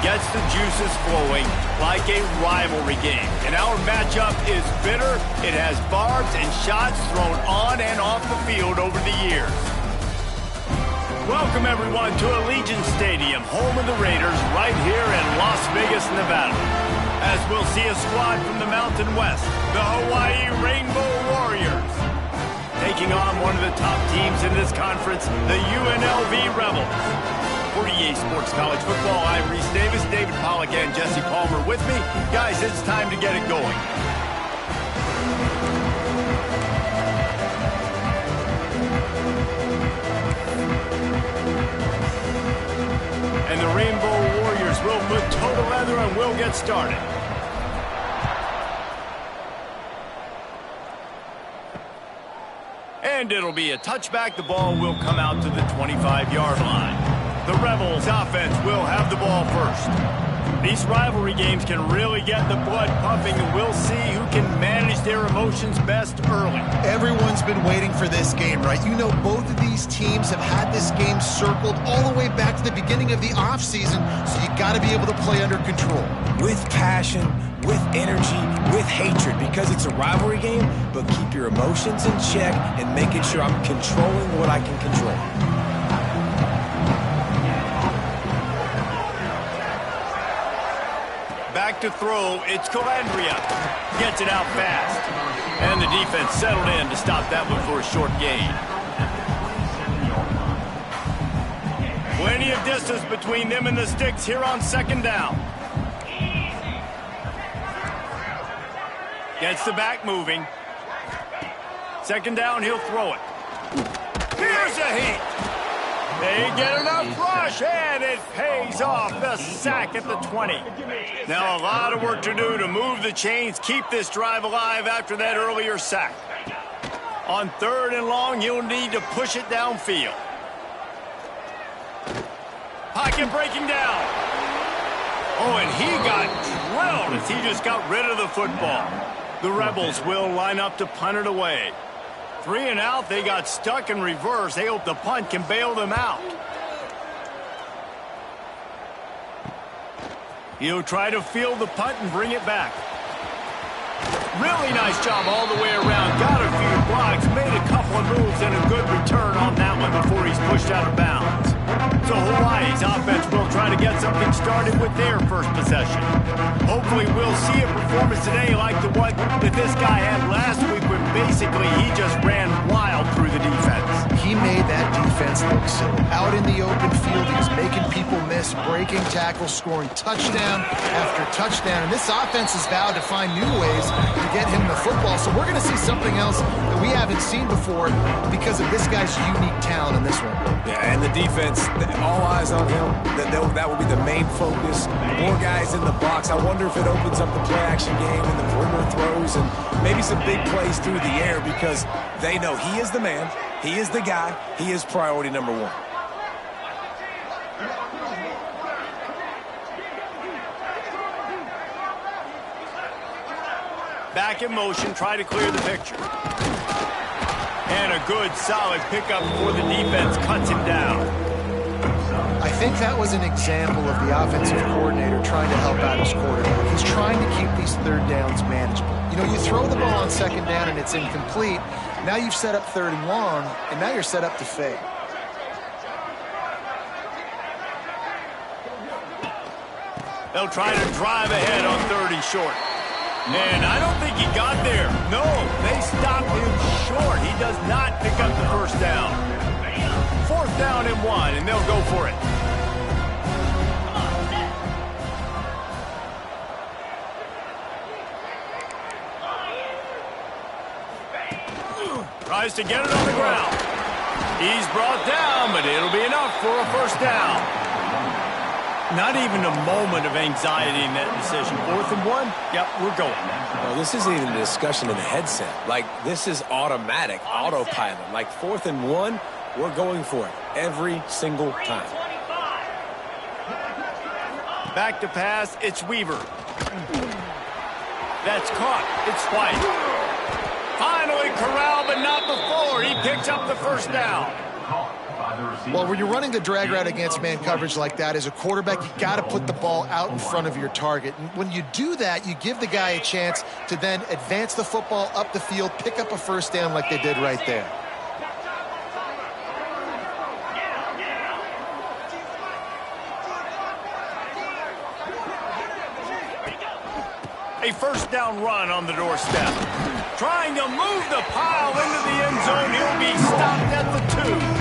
gets the juices flowing like a rivalry game. And our matchup is bitter. It has barbs and shots thrown on and off the field over the years. Welcome, everyone, to Allegiant Stadium, home of the Raiders, right here in Las Vegas, Nevada. As we'll see a squad from the Mountain West, the Hawaii Rainbow Warriors, taking on one of the top teams in this conference, the UNLV Rebels. For EA Sports College Football, I'm Reese Davis, David Pollack, and Jesse Palmer with me. Guys, it's time to get it going. And the Rainbow Warriors will put toe to leather and we'll get started. And it'll be a touchback. The ball will come out to the 25-yard line. The Rebels offense will have the ball first. These rivalry games can really get the blood pumping, and we'll see who can manage their emotions best early. Everyone's been waiting for this game, right? You know, both of these teams have had this game circled all the way back to the beginning of the offseason, so you got to be able to play under control. With passion, with energy, with hatred, because it's a rivalry game, but keep your emotions in check and making sure I'm controlling what I can control. Back to throw, it's Calandria. Gets it out fast. And the defense settled in to stop that one for a short gain. Plenty of distance between them and the sticks here on second down. Gets the back moving. Second down, he'll throw it. Here's a heat. They get enough rush, and it pays off. The sack at the 20. Now a lot of work to do to move the chains, keep this drive alive after that earlier sack. On third and long, he'll need to push it downfield. Pocket breaking down. Oh, and he got drilled as he just got rid of the football. The Rebels will line up to punt it away. 3 and out, they got stuck in reverse. They hope the punt can bail them out. He'll try to field the punt and bring it back. Really nice job all the way around. Got a few blocks, made a couple of moves, and a good return on that one before he's pushed out of bounds. So Hawaii's offense will try to get something started with their first possession. Hopefully we'll see a performance today like the one that this guy had last week when basically he just ran wild through the defense. He made that defense look silly. Out in the open field, he was making people miss, breaking tackles, scoring touchdown after touchdown. And this offense has vowed to find new ways to get him the football. So we're going to see something else that we haven't seen before because of this guy's unique talent in this one. Yeah, and the defense, all eyes on him. That will be the main focus. More guys in the box. I wonder if it opens up the play-action game and the perimeter throws and maybe some big plays through the air because they know he is the man, he is the guy, he is priority number one. Back in motion, try to clear the picture. And a good, solid pickup before the defense cuts him down. I think that was an example of the offensive coordinator trying to help out his quarterback. He's trying to keep these third downs manageable. You know, you throw the ball on second down and it's incomplete. Now you've set up third and long, and now you're set up to fail. They'll try to drive ahead on 30 short. And I don't think he got there. No, they stopped him short. He does not pick up the first down. 4th down and 1, and they'll go for it. Tries to get it on the ground. He's brought down, but it'll be enough for a first down. Not even a moment of anxiety in that decision. 4th and 1, yep, we're going. Well, this isn't even a discussion in the headset. Like, this is automatic, autopilot. Like, 4th and 1, we're going for it every single time. Back to pass, it's Weaver. That's caught, it's White. Finally corralled, but not before. He picks up the first down. Well, when you're running the drag route against man coverage like that, as a quarterback, you got to put the ball out in front of your target. And when you do that, you give the guy a chance to then advance the football up the field, pick up a first down like they did right there. A first down run on the doorstep. Trying to move the pile into the end zone. He'll be stopped at the 2.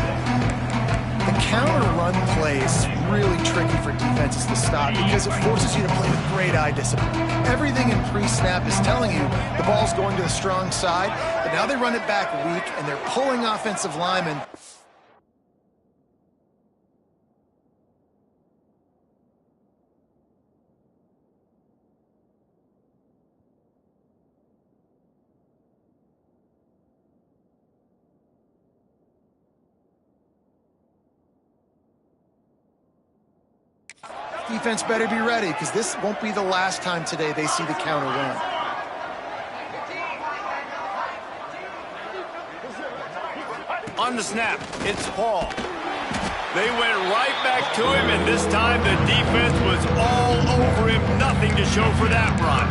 The counter run play is really tricky for defenses to stop because it forces you to play with great eye discipline. Everything in pre-snap is telling you the ball's going to the strong side, but now they run it back weak, and they're pulling offensive linemen. Defense better be ready, because this won't be the last time today they see the counter run. On the snap, it's Paul. They went right back to him, and this time the defense was all over him. Nothing to show for that run.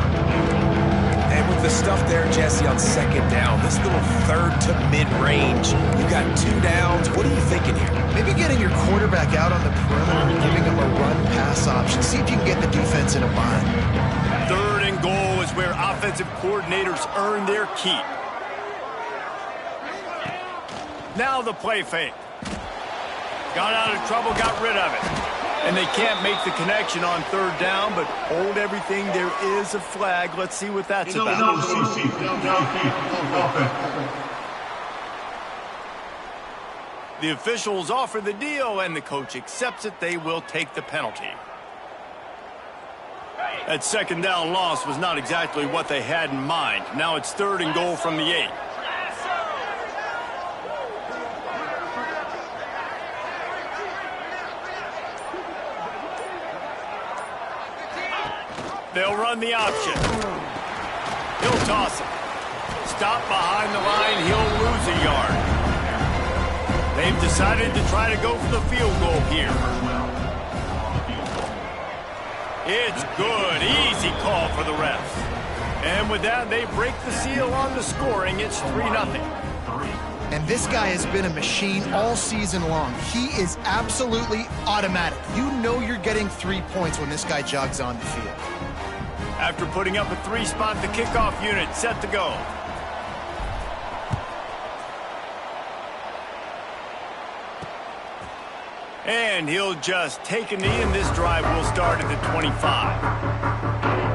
And with the stuff there, Jesse, on second down, this little third to mid-range, you got 2 downs. What are you thinking here? Maybe getting your quarterback out on the perimeter and giving him a run-pass option. See if you can get the defense in a bind. 3rd and goal is where offensive coordinators earn their keep. Now the play fake. Got out of trouble, got rid of it. And they can't make the connection on 3rd down, but hold everything. There is a flag. Let's see what that's about. The officials offer the deal, and the coach accepts it. They will take the penalty. That 2nd down loss was not exactly what they had in mind. Now it's 3rd and goal from the 8. They'll run the option. He'll toss it. Stop behind the line. He'll lose a yard. They've decided to try to go for the field goal here. It's good. Easy call for the refs. And with that, they break the seal on the scoring. It's 3-0. And this guy has been a machine all season long. He is absolutely automatic. You know you're getting 3 points when this guy jogs on the field. After putting up a 3-spot, the kickoff unit set to go. And he'll just take a knee, and this drive will start at the 25.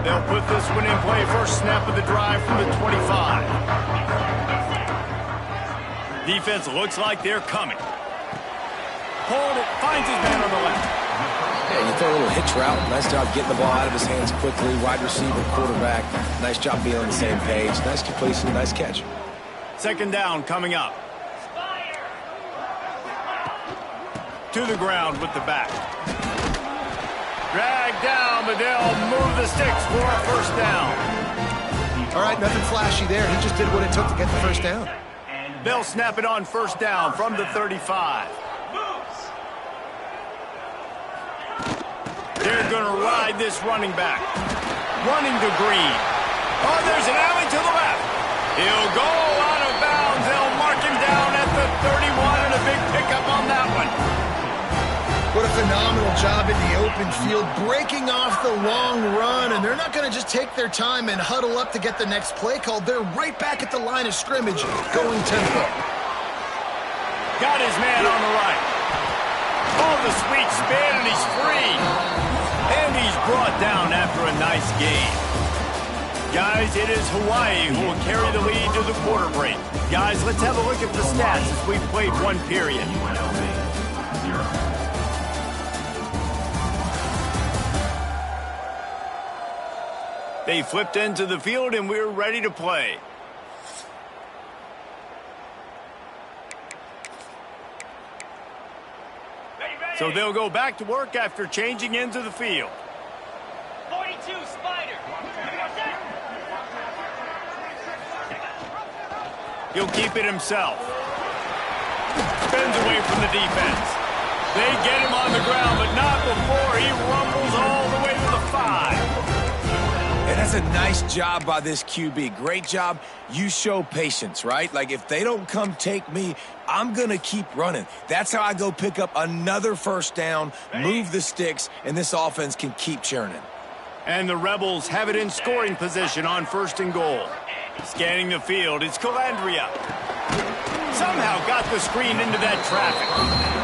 They'll put this one in play. First snap of the drive from the 25. Defense looks like they're coming. Hold it, finds his man on the left. Yeah, you throw a little hitch route. Nice job getting the ball out of his hands quickly. Wide receiver, quarterback. Nice job being on the same page. Nice completion, nice catch. 2nd down coming up. To the ground with the back. Drag down, but they'll move the sticks for a first down. All right, nothing flashy there. He just did what it took to get the first down. They'll snap it on 1st down from the 35. They're going to ride this running back. Running to Green. Oh, there's an alley to the left. He'll go out of bounds. They'll mark him down at the 31, and a big pickup on that one. What a phenomenal job in the open field, breaking off the long run, and they're not going to just take their time and huddle up to get the next play called. They're right back at the line of scrimmage, going tempo. Got his man on the right. Oh, the sweet spin, and he's free. And he's brought down after a nice game. Guys, it is Hawaii who will carry the lead to the quarter break. Guys, let's have a look at the stats as we've played one period. They flipped into the field, and we're ready to play. So they'll go back to work after changing into the field. 42, Spider. He'll keep it himself. spins away from the defense. They get him on the ground, but not before he rumbles all the way to the 5. And that's a nice job by this QB. Great job. You show patience, right? Like, if they don't come take me, I'm going to keep running. That's how I go pick up another first down, move the sticks, and this offense can keep churning. And the Rebels have it in scoring position on 1st and goal. Scanning the field, it's Calandria. Somehow got the screen into that traffic.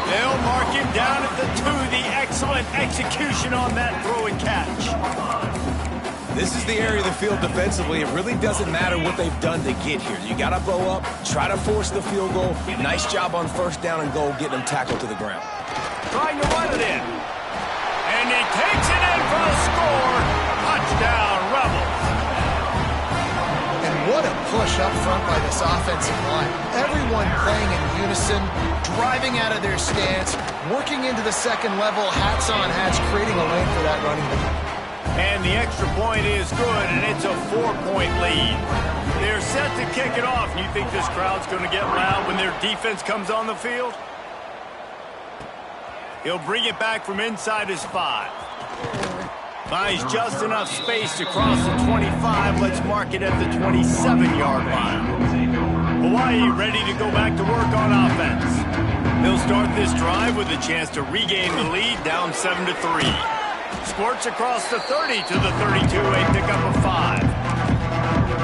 They'll mark him down at the 2. The excellent execution on that throw and catch. This is the area of the field defensively. It really doesn't matter what they've done to get here. You got to bow up, try to force the field goal. Nice job on 1st down and goal, getting them tackled to the ground. Trying to run it in. And he takes it in for a score. Touchdown, Rebels. And what a push up front by this offensive line. Everyone playing in unison, driving out of their stance, working into the second level, hats on hats, creating a lane for that running back. And the extra point is good, and it's a 4-point lead. They're set to kick it off. You think this crowd's going to get loud when their defense comes on the field? He'll bring it back from inside his 5. Finds just enough space to cross the 25. Let's mark it at the 27-yard line. Hawaii ready to go back to work on offense. They'll start this drive with a chance to regain the lead, down 7-3. Squirts across the 30 to the 32, a pickup of 5.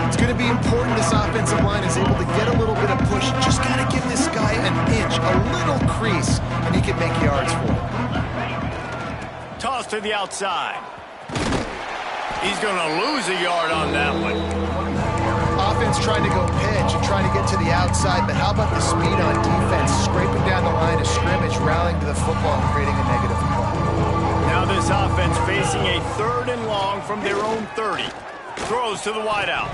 It's going to be important this offensive line is able to get a little bit of push. Just got to give this guy an inch, a little crease, and he can make yards for it. Toss to the outside. He's going to lose a yard on that one. Offense trying to go pitch and trying to get to the outside, but how about the speed on defense, scraping down the line of scrimmage, rallying to the football and creating a negative play. Now this offense facing a 3rd and long from their own 30. Throws to the wideout.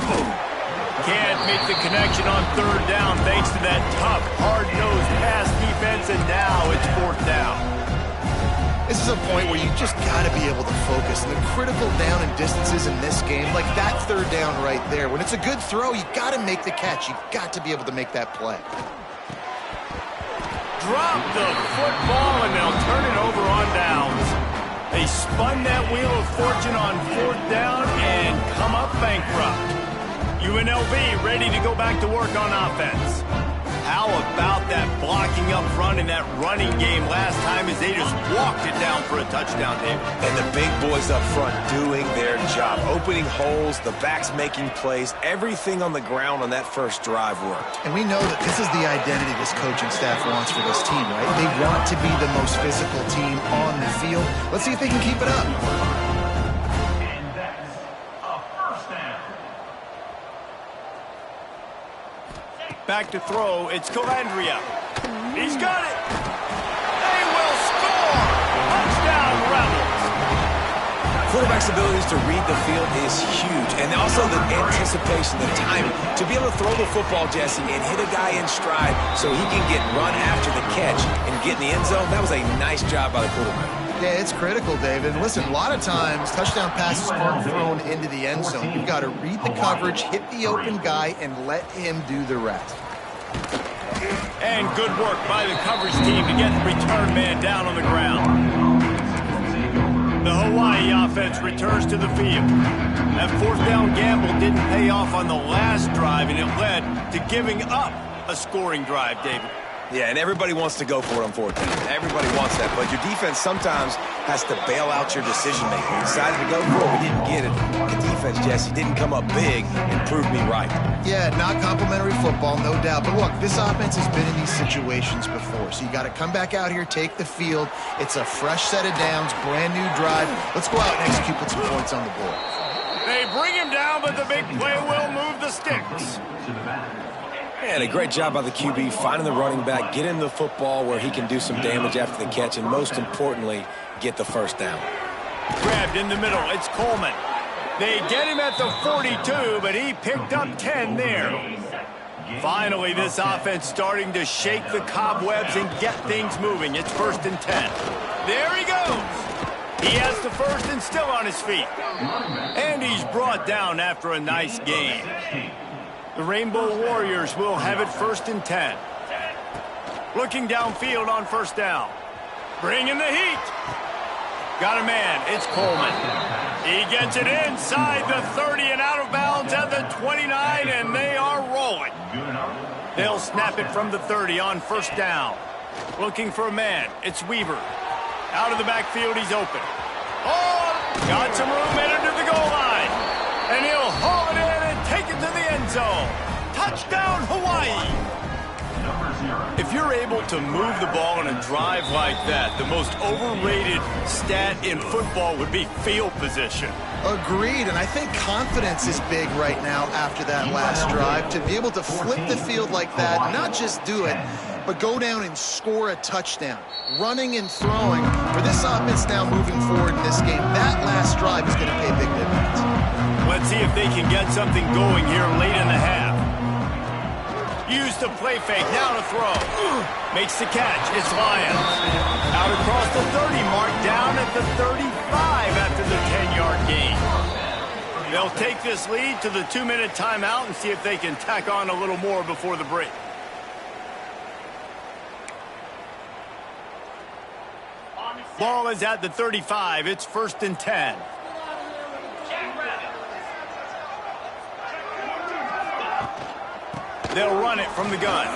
Can't make the connection on 3rd down thanks to that tough, hard-nosed pass defense, and now it's 4th down. This is a point where you just got to be able to focus. And the critical down and distances in this game, like that 3rd down right there, when it's a good throw, you got to make the catch. You got to be able to make that play. Drop the football, and they'll turn it over on downs. They spun that wheel of fortune on 4th down and come up bankrupt. UNLV ready to go back to work on offense. How about that blocking up front in that running game last time as they just walked it down for a touchdown, David? And the big boys up front doing their job, opening holes, the backs making plays, everything on the ground on that first drive worked. And we know that this is the identity this coaching staff wants for this team, right? They want to be the most physical team on the field. Let's see if they can keep it up. Back to throw, it's Calandria. He's got it. They will score. Touchdown, Rebels. Quarterback's abilities to read the field is huge. And also the anticipation, the timing. To be able to throw the football, Jesse, and hit a guy in stride so he can get run after the catch and get in the end zone, that was a nice job by the quarterback. Yeah, it's critical, David. And listen, a lot of times, touchdown passes aren't thrown into the end zone. You've got to read the coverage, hit the open guy, and let him do the rest. And good work by the coverage team to get the return man down on the ground. The Hawaii offense returns to the field. That 4th down gamble didn't pay off on the last drive, and it led to giving up a scoring drive, David. Yeah, and everybody wants to go for it on 4th down. Everybody wants that, but your defense sometimes has to bail out your decision-making. We decided to go for it, we didn't get it. The defense, Jesse, didn't come up big and prove me right. Yeah, not complimentary football, no doubt. But look, this offense has been in these situations before, so you got to come back out here, take the field. It's a fresh set of downs, brand new drive. Let's go out and execute with some points on the board. They bring him down, but the big play will move the sticks. And a great job by the QB, finding the running back, get him the football where he can do some damage after the catch, and most importantly, get the first down. Grabbed in the middle, it's Coleman. They get him at the 42, but he picked up 10 there. Finally, this offense starting to shake the cobwebs and get things moving. It's 1st and 10. There he goes. He has the first and still on his feet. And he's brought down after a nice gain. The Rainbow Warriors will have it 1st and 10. Looking downfield on first down. Bringing the heat. Got a man. It's Coleman. He gets it inside the 30 and out of bounds at the 29, and they are rolling. They'll snap it from the 30 on first down. Looking for a man. It's Weaver. Out of the backfield, he's open. Oh, got some room headed to the goal line. And he'll haul it in and take it to the end zone. Touchdown, Hawaii. If you're able to move the ball in a drive like that, the most overrated stat in football would be field position. Agreed, and I think confidence is big right now after that last drive. To be able to flip the field like that, not just do it, but go down and score a touchdown. Running and throwing, for this offense now moving forward in this game, that last drive is going to pay big dividends. Let's see if they can get something going here late in the half. Used to play fake, now to throw. Makes the catch, it's Lyons. Out across the 30 mark, down at the 35 after the 10-yard gain. They'll take this lead to the 2-minute timeout and see if they can tack on a little more before the break. Ball is at the 35, it's 1st and 10. They'll run it from the gun.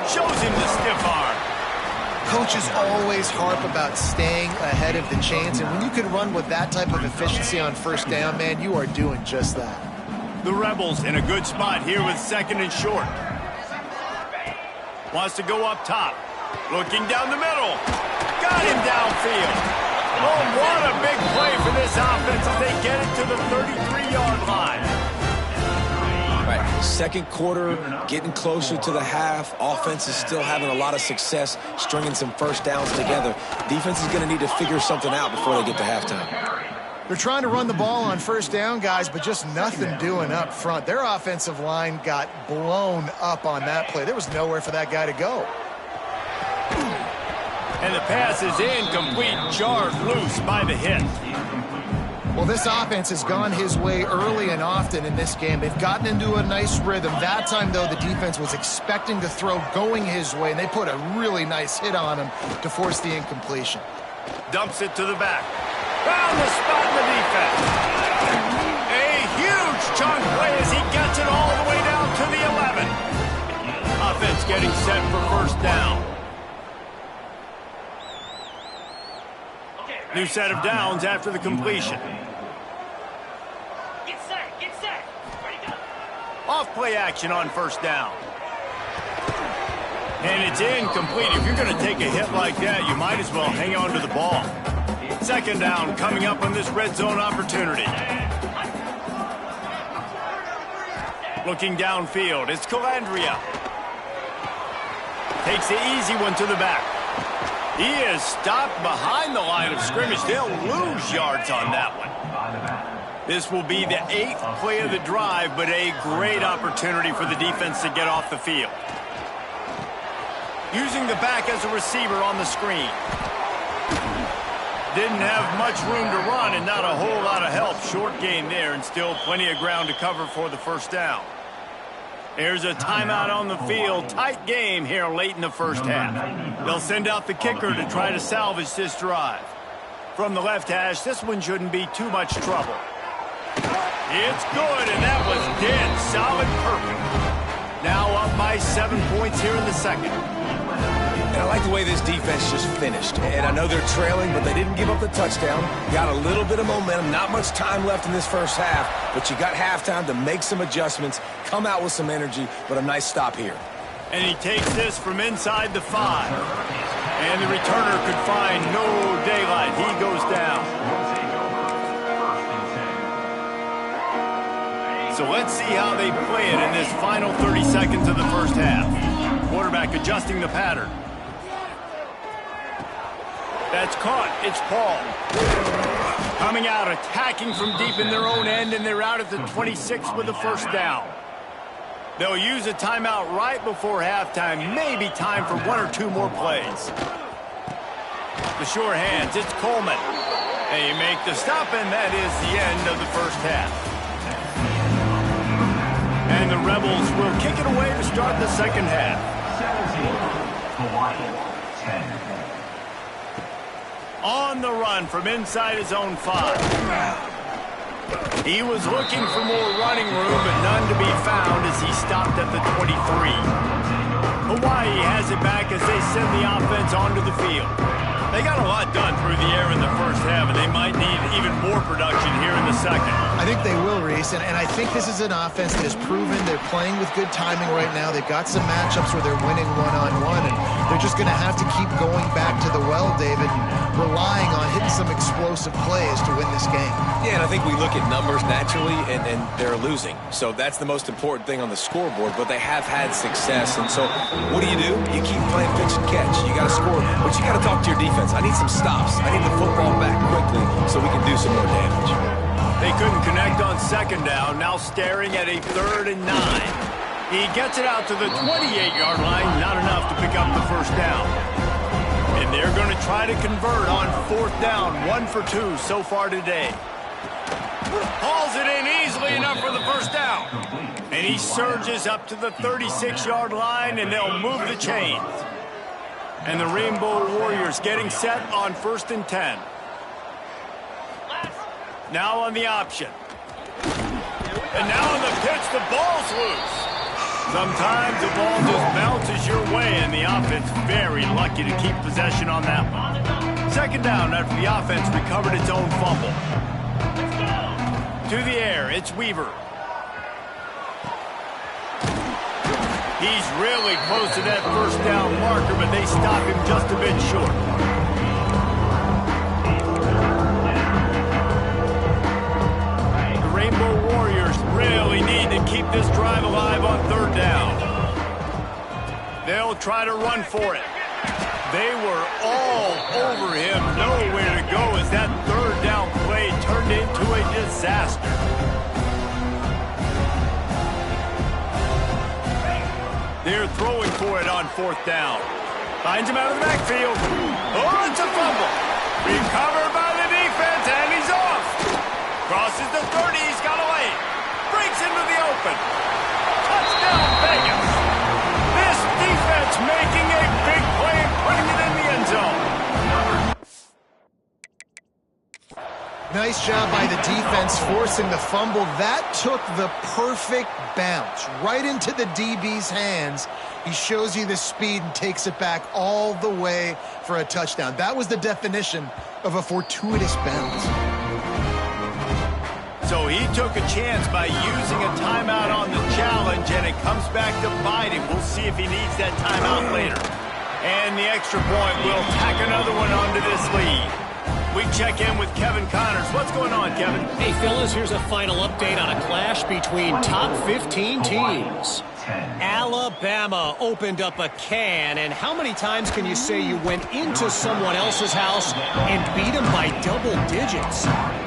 Shows him the stiff arm. Coaches always harp about staying ahead of the chains, and when you can run with that type of efficiency on first down, man, you are doing just that. The Rebels in a good spot here with 2nd and short. Wants to go up top. Looking down the middle. Got him downfield. Oh, what a big play for this offense as they get it to the 33-yard line. Right. Second quarter, getting closer to the half. Offense is still having a lot of success stringing some first downs together. Defense is going to need to figure something out before they get to halftime. They're trying to run the ball on first down, guys, but just nothing doing up front. Their offensive line got blown up on that play. There was nowhere for that guy to go. And the pass is incomplete, jarred loose by the hit. Well, this offense has gone his way early and often in this game. They've gotten into a nice rhythm. That time, though, the defense was expecting to throw going his way, and they put a really nice hit on him to force the incompletion. Dumps it to the back. Found the spot in the defense. A huge chunk play as he gets it all the way down to the 11. Offense getting set for first down. New set of downs after the completion. Get set. Ready, go. Off play action on first down. And it's incomplete. If you're going to take a hit like that, you might as well hang on to the ball. 2nd down coming up on this red zone opportunity. Looking downfield, it's Calandria. Takes the easy one to the back. He is stopped behind the line of scrimmage. They'll lose yards on that one. This will be the 8th play of the drive, but a great opportunity for the defense to get off the field. Using the back as a receiver on the screen. Didn't have much room to run and not a whole lot of help. Short gain there and still plenty of ground to cover for the first down. There's a timeout on the field. Tight game here late in the first half. They'll send out the kicker to try to salvage this drive. From the left hash, this one shouldn't be too much trouble. It's good, and that was dead solid perfect. Now up by 7 points here in the second. And I like the way this defense just finished. And I know they're trailing, but they didn't give up the touchdown. Got a little bit of momentum. Not much time left in this first half, but you got halftime to make some adjustments, come out with some energy, but a nice stop here. And he takes this from inside the 5. And the returner could find no daylight. He goes down. So let's see how they play it in this final 30 seconds of the first half. Quarterback adjusting the pattern. That's caught. It's Paul. Coming out, attacking from deep in their own end, and they're out at the 26 with the first down. They'll use a timeout right before halftime. Maybe time for 1 or 2 more plays. The sure hands. It's Coleman. They make the stop, and that is the end of the first half. And the Rebels will kick it away to start the second half. Hawai'i, 10. On the run from inside his own 5. He was looking for more running room, but none to be found as he stopped at the 23. Hawai'i has it back as they send the offense onto the field. They got a lot done through the air in the first half, and they might need even more production here in the second. I think they will, Reese, and I think this is an offense that has proven they're playing with good timing right now. They've got some matchups where they're winning one-on-one, and they're just going to have to keep going back to the well, David, and relying on hitting some explosive plays to win this game. Yeah, and I think we look at numbers naturally, and they're losing. So that's the most important thing on the scoreboard, but they have had success. And so what do? You keep playing pitch and catch. You got to score, but you got to talk to your defense. I need some stops. I need the football back quickly so we can do some more damage. They couldn't connect on second down, now staring at a 3rd and 9. He gets it out to the 28-yard line, not enough to pick up the first down. And they're going to try to convert on 4th down, 1 for 2 so far today. Hauls it in easily enough for the first down. And he surges up to the 36-yard line, and they'll move the chains. And the Rainbow Warriors getting set on 1st and 10. Now on the option. And now on the pitch, the ball's loose. Sometimes the ball just bounces your way, and the offense very lucky to keep possession on that one. Second down after the offense recovered its own fumble. To the air, it's Weaver. He's really close to that first down marker, but they stop him just a bit short. The Rainbow Warriors really need to keep this drive alive on 3rd down. They'll try to run for it. They were all over him, nowhere to go as that 3rd down play turned into a disaster. They're throwing for it on 4th down. Finds him out of the backfield. Oh, it's a fumble. Recovered by the defense, and he's off. Crosses the 30, he's got away. Breaks into the open. Touchdown, Vegas. This defense making a big play and putting it in the end zone. Nice job by the defense forcing the fumble. That took the perfect bounce right into the DB's hands. He shows you the speed and takes it back all the way for a touchdown. That was the definition of a fortuitous bounce. So he took a chance by using a timeout on the challenge, and it comes back to bite him. We'll see if he needs that timeout later. And the extra point will tack another one onto this lead. We check in with Kevin Connors. What's going on, Kevin? Hey, fellas, here's a final update on a clash between top 15 teams. Alabama opened up a can, and how many times can you say you went into someone else's house and beat them by double digits?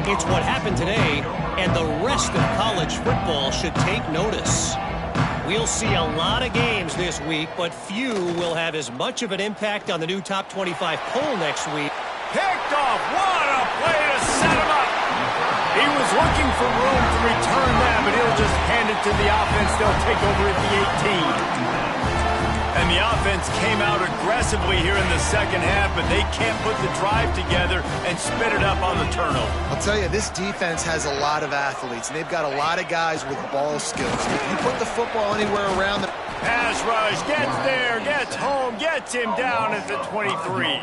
It's what happened today, and the rest of college football should take notice. We'll see a lot of games this week, but few will have as much of an impact on the new top 25 poll next week. Picked off. What a play to set him up. He was looking for room to return that, but he'll just hand it to the offense. They'll take over at the 18. And the offense came out aggressively here in the second half, but they can't put the drive together and spit it up on the turnover. I'll tell you, this defense has a lot of athletes, and they've got a lot of guys with ball skills. If you put the football anywhere around the pass rush, gets there, gets home, gets him down at the 23.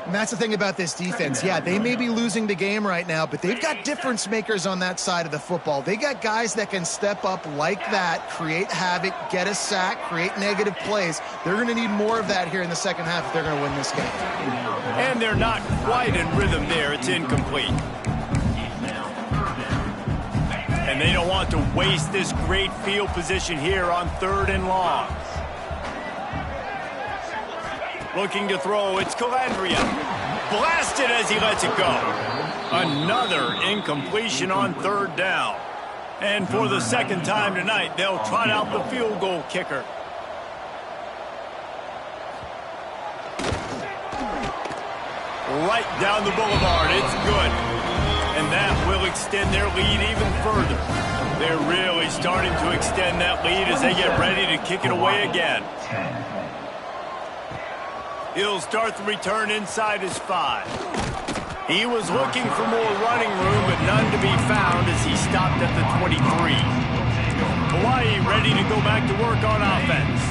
And that's the thing about this defense. Yeah, they may be losing the game right now, but they've got difference makers on that side of the football. They got guys that can step up like that, create havoc, get a sack, create negative plays. They're going to need more of that here in the second half if they're going to win this game. And they're not quite in rhythm there. It's incomplete. And they don't want to waste this great field position here on 3rd and long. Looking to throw, it's Calandria. Blasted as he lets it go. Another incompletion on 3rd down. And for the second time tonight, they'll trot out the field goal kicker. Right down the boulevard, it's good. And that will extend their lead even further. They're really starting to extend that lead as they get ready to kick it away again. He'll start the return inside his 5. He was looking for more running room, but none to be found as he stopped at the 23. Hawaii ready to go back to work on offense.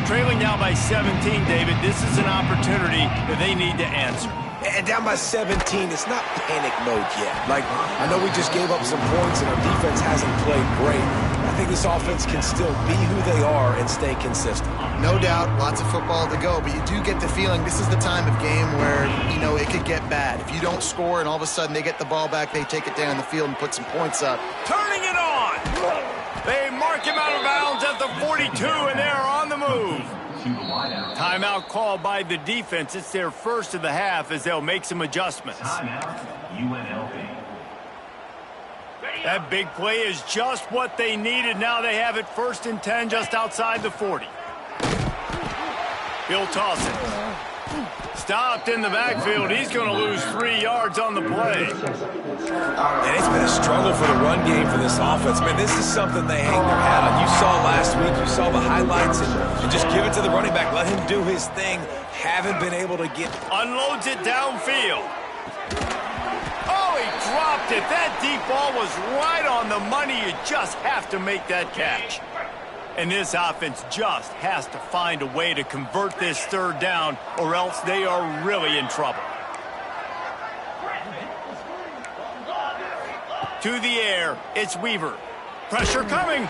Trailing now by 17, David, this is an opportunity that they need to answer. And down by 17, it's not panic mode yet. Like, I know we just gave up some points and our defense hasn't played great. I think this offense can still be who they are and stay consistent. No doubt, lots of football to go, but you do get the feeling this is the time of game where, you know, it could get bad. If you don't score and all of a sudden they get the ball back, they take it down the field and put some points up. Turning it on! They mark him out of bounds at the 42, and they're on the move. Timeout called by the defense. It's their first of the half as they'll make some adjustments. That big play is just what they needed. Now they have it 1st and 10 just outside the 40. He'll toss it. Stopped in the backfield. He's going to lose 3 yards on the play. And it's been a struggle for the run game for this offense. Man, this is something they hang their hat on. You saw last week, you saw the highlights, and just give it to the running back. Let him do his thing. Haven't been able to get... Unloads it downfield. Oh, he dropped it. That deep ball was right on the money. You just have to make that catch. And this offense just has to find a way to convert this 3rd down, or else they are really in trouble. To the air, it's Weaver. Pressure coming.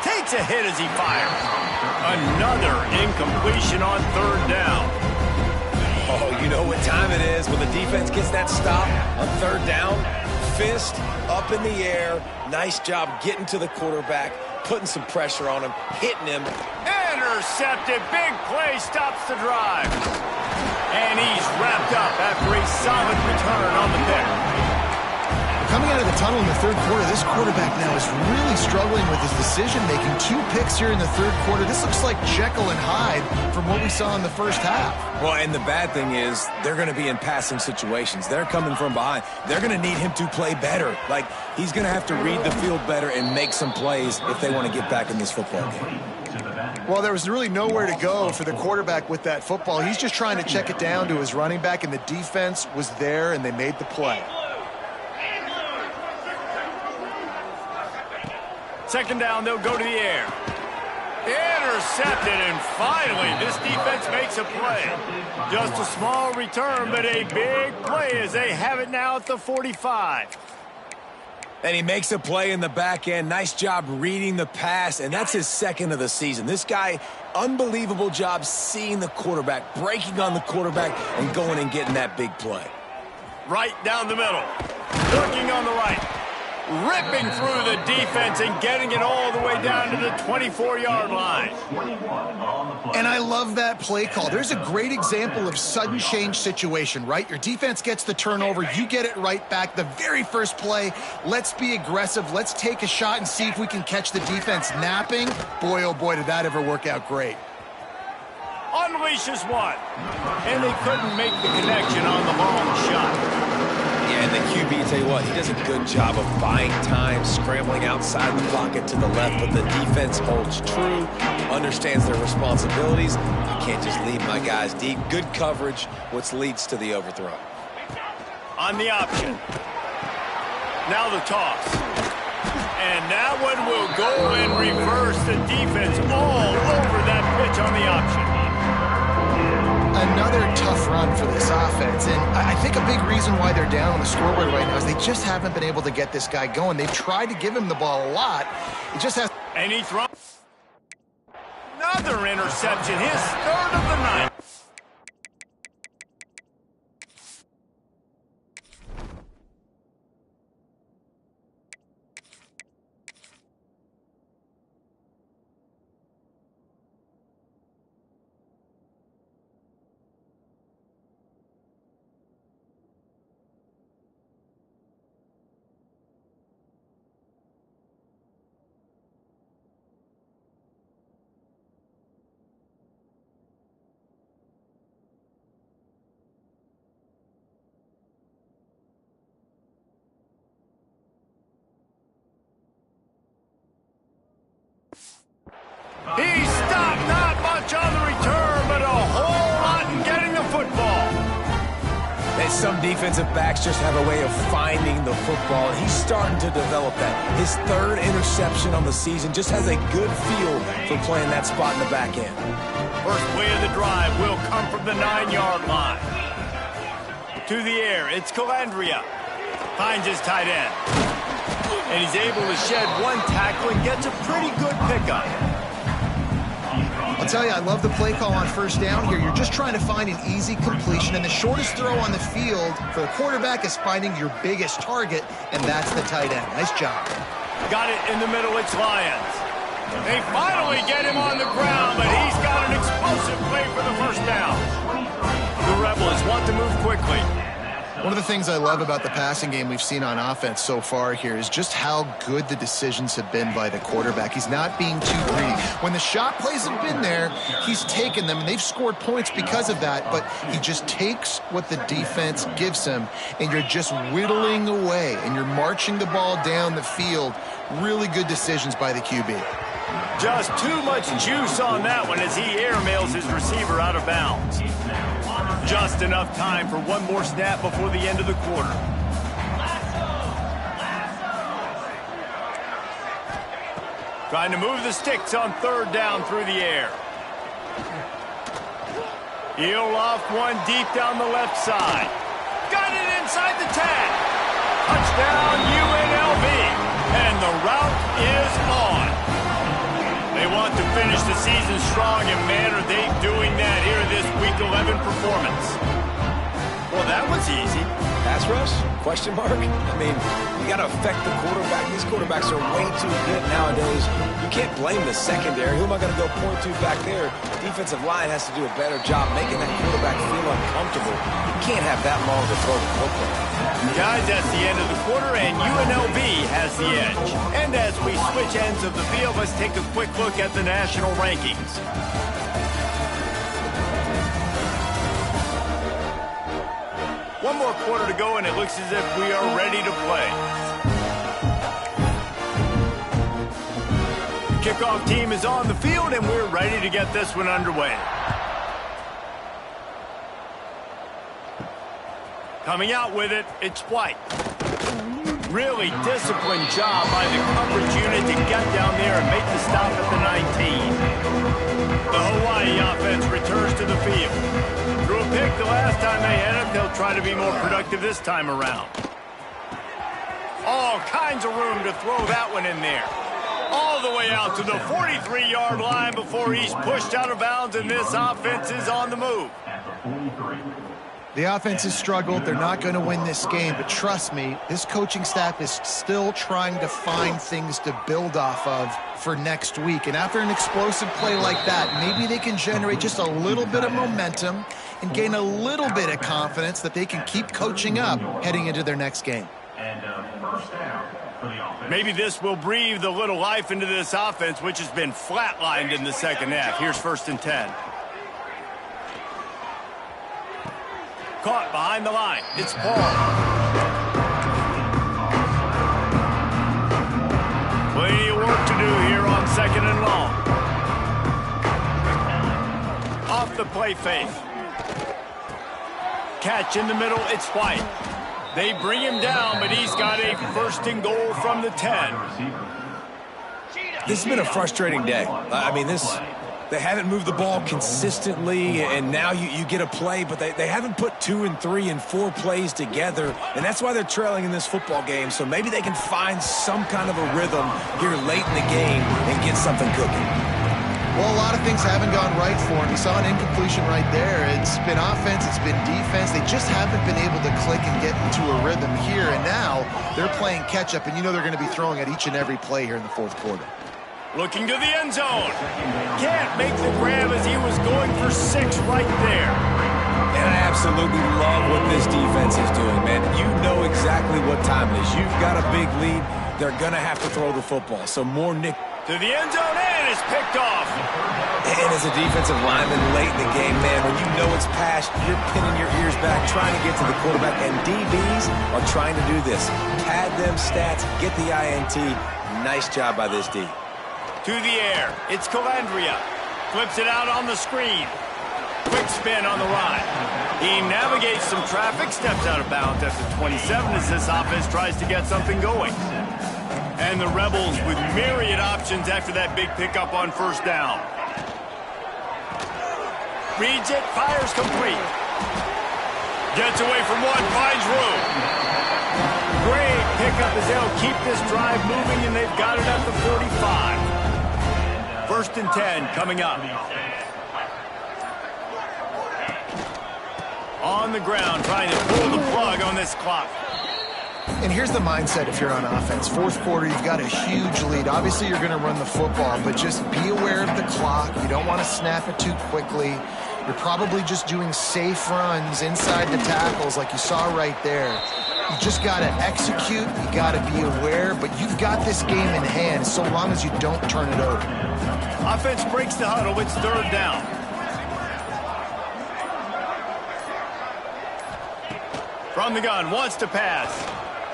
Takes a hit as he fires. Another incompletion on 3rd down. Oh, you know what time it is when the defense gets that stop on 3rd down. Fist up in the air. Nice job getting to the quarterback, putting some pressure on him, hitting him. Intercepted. Big play stops the drive. And he's wrapped up after a solid return on the pick. Coming out of the tunnel in the 3rd quarter, this quarterback now is really struggling with his decision-making. 2 picks here in the 3rd quarter. This looks like Jekyll and Hyde from what we saw in the 1st half. Well, and the bad thing is they're going to be in passing situations. They're coming from behind. They're going to need him to play better. Like, he's going to have to read the field better and make some plays if they want to get back in this football game. Well, there was really nowhere to go for the quarterback with that football. He's just trying to check it down to his running back, and the defense was there, and they made the play. 2nd down, they'll go to the air. Intercepted, and finally, this defense makes a play. Just a small return, but a big play as they have it now at the 45. And he makes a play in the back end. Nice job reading the pass, and that's his 2nd of the season. This guy, unbelievable job seeing the quarterback, breaking on the quarterback, and going and getting that big play. Right down the middle. Looking on the right. Ripping through the defense and getting it all the way down to the 24-yard line. And I love that play call. There's a great example of sudden change situation, right? Your defense gets the turnover. You get it right back. The very first play, let's be aggressive. Let's take a shot and see if we can catch the defense napping. Boy, oh boy, did that ever work out great. Unleashes one. And they couldn't make the connection on the long shot. Yeah, and the QB, tell you what, he does a good job of buying time, scrambling outside the pocket to the left, but the defense holds true, understands their responsibilities. I can't just leave my guys deep. Good coverage, which leads to the overthrow. On the option. Now the toss. And that one will go and reverse the defense all over that pitch on the option. Another tough run for this offense, and I think a big reason why they're down on the scoreboard right now is they just haven't been able to get this guy going. They've tried to give him the ball a lot. It just has... And he throws another interception, his 3rd of the night. Some defensive backs just have a way of finding the football, and he's starting to develop that. His third interception on the season just has a good feel for playing that spot in the back end. First play of the drive will come from the 9-yard line. To the air, it's Calandria. Finds his tight end. And he's able to shed one tackle and gets a pretty good pickup. I'll tell you, I love the play call on first down here. You're just trying to find an easy completion, and the shortest throw on the field for the quarterback is finding your biggest target, and that's the tight end. Nice job. Got it in the middle, it's Lions. They finally get him on the ground, but he's got an explosive play for the first down. The Rebels want to move quickly. One of the things I love about the passing game we've seen on offense so far here is just how good the decisions have been by the quarterback. He's not being too greedy. When the shot plays have been there, he's taken them, and they've scored points because of that, but he just takes what the defense gives him, and you're just whittling away, and you're marching the ball down the field. Really good decisions by the QB. Just too much juice on that one as he airmails his receiver out of bounds. Just enough time for one more snap before the end of the quarter. Trying to move the sticks on third down through the air. He'll loft one deep down the left side. Got it inside the 10. Touchdown UNLV. And the route is on. They want to finish the season strong, and man, are they doing that here in this Week 11 performance. Well, that was easy. Pass rush? Question mark? I mean, you got to affect the quarterback. These quarterbacks are way too good nowadays. You can't blame the secondary. Who am I going to go point to back there? The defensive line has to do a better job making that quarterback feel uncomfortable. You can't have that long to throw the football. Guys, that's the end of the quarter, and UNLV has the edge. And as we switch ends of the field, let's take a quick look at the national rankings. One more quarter to go, and it looks as if we are ready to play. The kickoff team is on the field, and we're ready to get this one underway. Coming out with it, it's White. Really disciplined job by the coverage unit to get down there and make the stop at the 19. The Hawaii offense returns to the field. Threw a pick the last time they had it. They'll try to be more productive this time around. All kinds of room to throw that one in there. All the way out to the 43-yard line before he's pushed out of bounds, and this offense is on the move. The offense has struggled. They're not going to win this game, but trust me, this coaching staff is still trying to find things to build off of for next week. And after an explosive play like that, maybe they can generate just a little bit of momentum and gain a little bit of confidence that they can keep coaching up heading into their next game. Maybe this will breathe a little life into this offense, which has been flatlined in the second half. Here's 1st and 10. Caught behind the line. It's Paul. Plenty of work to do here on 2nd and long. Off the play fake. Catch in the middle. It's White. They bring him down, but he's got a 1st and goal from the 10. This has been a frustrating day. I mean, they haven't moved the ball consistently, and now you get a play, but they haven't put 2 and 3 and 4 plays together, and that's why they're trailing in this football game. So maybe they can find some kind of a rhythm here late in the game and get something cooking. Well, a lot of things haven't gone right for him. You saw an incompletion right there. It's been offense, it's been defense. They just haven't been able to click and get into a rhythm here, and now they're playing catch-up, and you know they're going to be throwing at each and every play here in the 4th quarter. Looking to the end zone. Can't make the grab as he was going for 6 right there. And I absolutely love what this defense is doing, man. You know exactly what time it is. You've got a big lead. They're going to have to throw the football. So more Nick. To the end zone, and it's picked off. And as a defensive lineman late in the game, man, when you know it's passed, you're pinning your ears back, trying to get to the quarterback. And DBs are trying to do this. Pad them stats, get the INT. Nice job by this D. To the air, it's Calandria. Flips it out on the screen. Quick spin on the ride. He navigates some traffic, steps out of bounds at the 27 as this offense tries to get something going. And the Rebels with myriad options after that big pickup on first down. Reads it, fires complete. Gets away from one, finds room. Great pickup as they'll keep this drive moving, and they've got it at the 45. 1st and 10 coming up. On the ground, trying to pull the plug on this clock. And here's the mindset if you're on offense. 4th quarter, you've got a huge lead. Obviously, you're going to run the football, but just be aware of the clock. You don't want to snap it too quickly. You're probably just doing safe runs inside the tackles like you saw right there. You just got to execute. You got to be aware, but you've got this game in hand so long as you don't turn it over. Offense breaks the huddle. It's 3rd down. From the gun, wants to pass.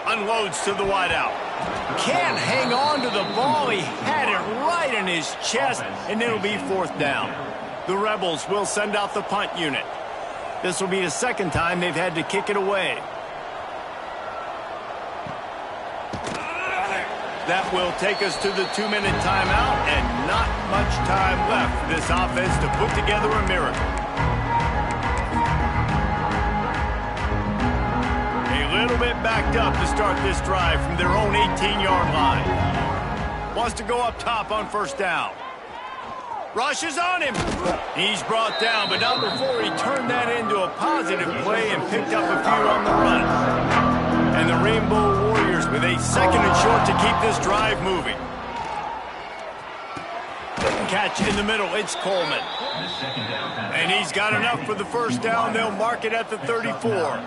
Unloads to the wideout. Can't hang on to the ball. He had it right in his chest, and it'll be 4th down. The Rebels will send out the punt unit. This will be the 2nd time they've had to kick it away. That will take us to the 2-minute timeout, and not much time left for this offense to put together a miracle. A little bit backed up to start this drive from their own 18-yard line. Wants to go up top on 1st down. Rushes on him. He's brought down, but not before he turned that into a positive play and picked up a few on the run. And the Rainbow Warriors with a 2nd and short to keep this drive moving. Catch in the middle, it's Coleman. And he's got enough for the 1st down. They'll mark it at the 34.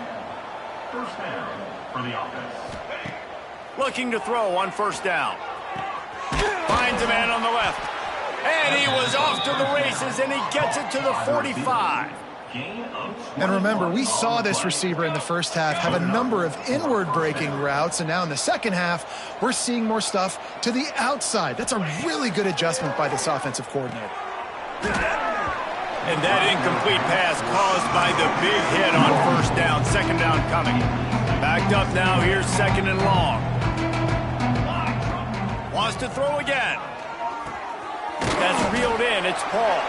1st down for the offense. Looking to throw on 1st down. Finds a man on the left. And he was off to the races, and he gets it to the 45. And remember, we saw this receiver in the 1st half have a number of inward breaking routes, and now in the 2nd half, we're seeing more stuff to the outside. That's a really good adjustment by this offensive coordinator. And that incomplete pass caused by the big hit on 1st down. 2nd down coming. Backed up now, here's 2nd and long. Wants to throw again. That's reeled in, it's Paul.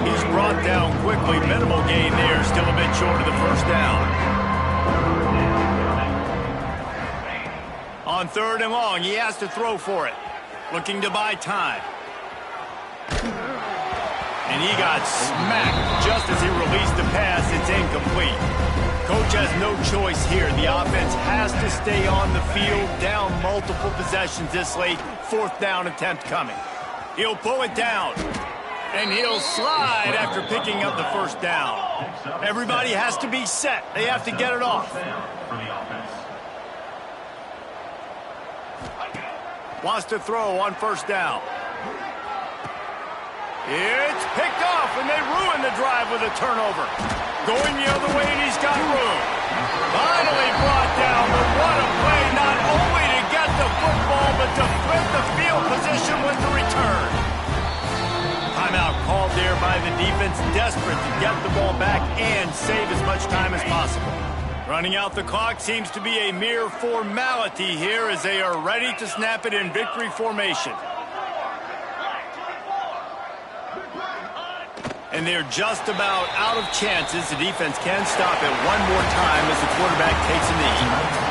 He's brought down quickly. Minimal gain there, still a bit short of the 1st down. On 3rd and long, he has to throw for it. Looking to buy time. And he got smacked just as he released the pass. It's incomplete. Coach has no choice here. The offense has to stay on the field, down multiple possessions this late. 4th down attempt coming. He'll pull it down. And he'll slide after picking up the 1st down. Everybody has to be set. They have to get it off. Wants to throw on 1st down. It's picked off, and they ruin the drive with a turnover. Going the other way, and he's got room. Finally brought down, but what a play, not only to get the football, but to flip the field position with the return. Timeout called there by the defense, desperate to get the ball back and save as much time as possible. Running out the clock seems to be a mere formality here as they are ready to snap it in victory formation. And they're just about out of chances. The defense can stop it one more time as the quarterback takes a knee.